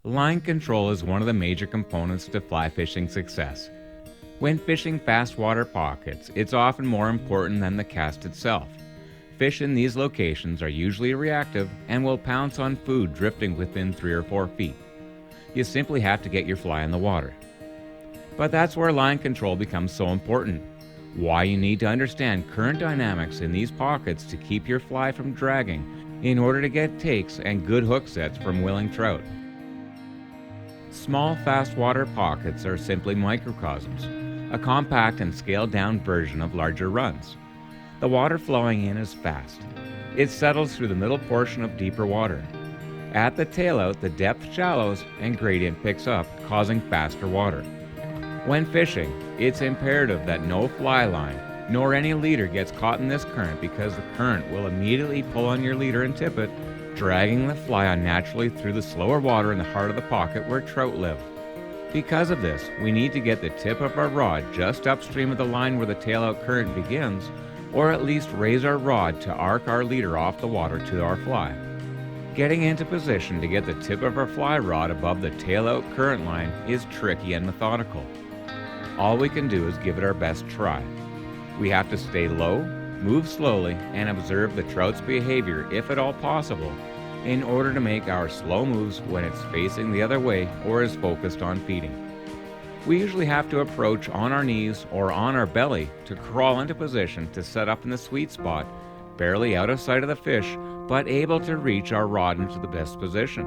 Line control is one of the major components to fly fishing success. When fishing fast water pockets, it's often more important than the cast itself. Fish in these locations are usually reactive and will pounce on food drifting within 3 or 4 feet. You simply have to get your fly in the water. But that's where line control becomes so important. Why you need to understand current dynamics in these pockets to keep your fly from dragging in order to get takes and good hook sets from willing trout. Small fast water pockets are simply microcosms, a compact and scaled down version of larger runs. The water flowing in is fast. It settles through the middle portion of deeper water. At the tailout, the depth shallows and gradient picks up, causing faster water. When fishing, it's imperative that no fly line nor any leader gets caught in this current, because the current will immediately pull on your leader and tip it, dragging the fly unnaturally through the slower water in the heart of the pocket where trout live. Because of this, we need to get the tip of our rod just upstream of the line where the tailout current begins, or at least raise our rod to arc our leader off the water to our fly. Getting into position to get the tip of our fly rod above the tailout current line is tricky and methodical. All we can do is give it our best try. We have to stay low, move slowly, and observe the trout's behavior if at all possible, in order to make our slow moves when it's facing the other way or is focused on feeding. We usually have to approach on our knees or on our belly to crawl into position to set up in the sweet spot, barely out of sight of the fish, but able to reach our rod into the best position.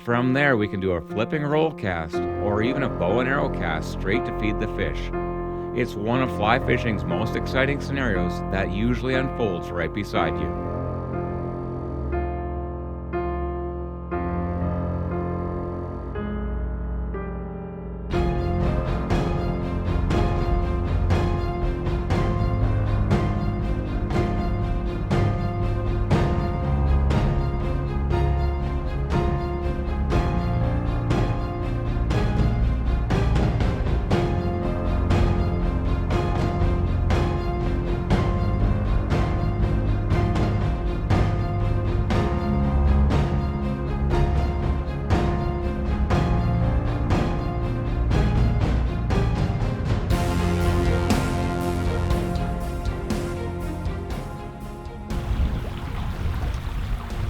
From there, we can do a flipping roll cast or even a bow and arrow cast straight to feed the fish. It's one of fly fishing's most exciting scenarios that usually unfolds right beside you.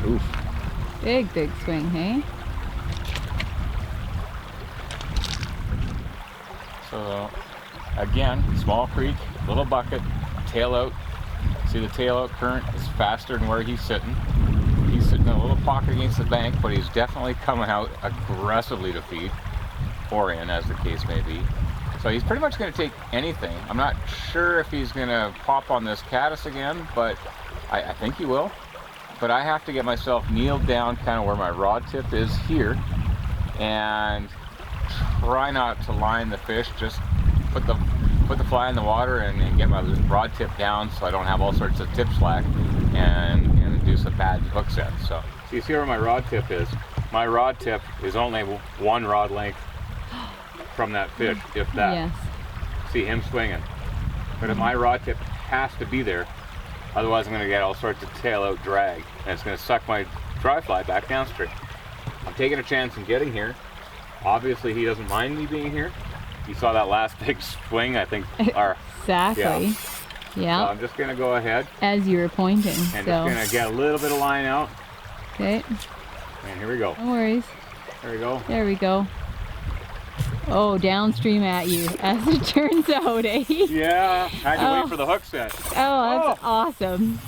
Oof. Big swing, hey? So again, small creek, little bucket, tail out. See, the tail out current is faster than where he's sitting. He's sitting in a little pocket against the bank, but he's definitely coming out aggressively to feed, or in, as the case may be. So he's pretty much going to take anything. I'm not sure if he's going to pop on this caddis again, but I think he will. But I have to get myself kneeled down kind of where my rod tip is here, and try not to line the fish, just put the fly in the water and get my rod tip down so I don't have all sorts of tip slack and do some bad hook sets. So you see where my rod tip is? My rod tip is only one rod length from that fish, if that. Yes. See him swinging. But if my rod tip has to be there, otherwise I'm going to get all sorts of tail out drag, and it's going to suck my dry fly back downstream. I'm taking a chance in getting here. Obviously he doesn't mind me being here. You saw that last big swing, I think. Exactly. Yeah. So I'm just going to go ahead. As you were pointing. And just going to get a little bit of line out. Okay. And here we go. No worries. There we go. There we go. Oh, downstream at you, as it turns out, eh? Yeah, had to wait for the hook set. Oh, that's awesome.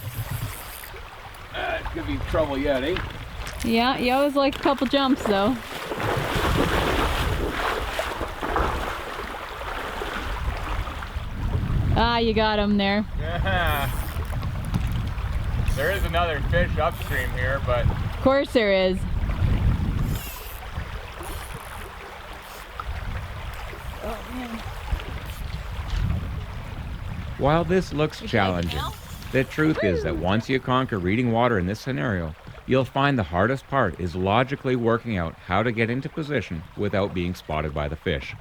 It's going to be trouble yet, eh? Yeah, you always like a couple jumps, though. Ah, you got him there. Yeah. There is another fish upstream here, but... Of course there is. While this looks challenging, the truth is that once you conquer reading water in this scenario, you'll find the hardest part is logically working out how to get into position without being spotted by the fish.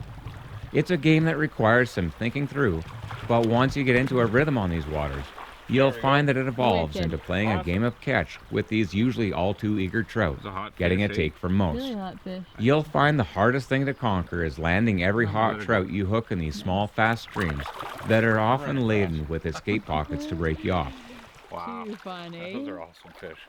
It's a game that requires some thinking through, but once you get into a rhythm on these waters, You'll find that it evolves Wicked. into playing a game of catch with these usually all too eager trout, getting a take from most. Really hot fish. You'll find the hardest thing to conquer is landing every hot trout you hook in these small, fast streams that are often laden with escape pockets to break you off. Wow. Too fun, eh? Those are awesome fish.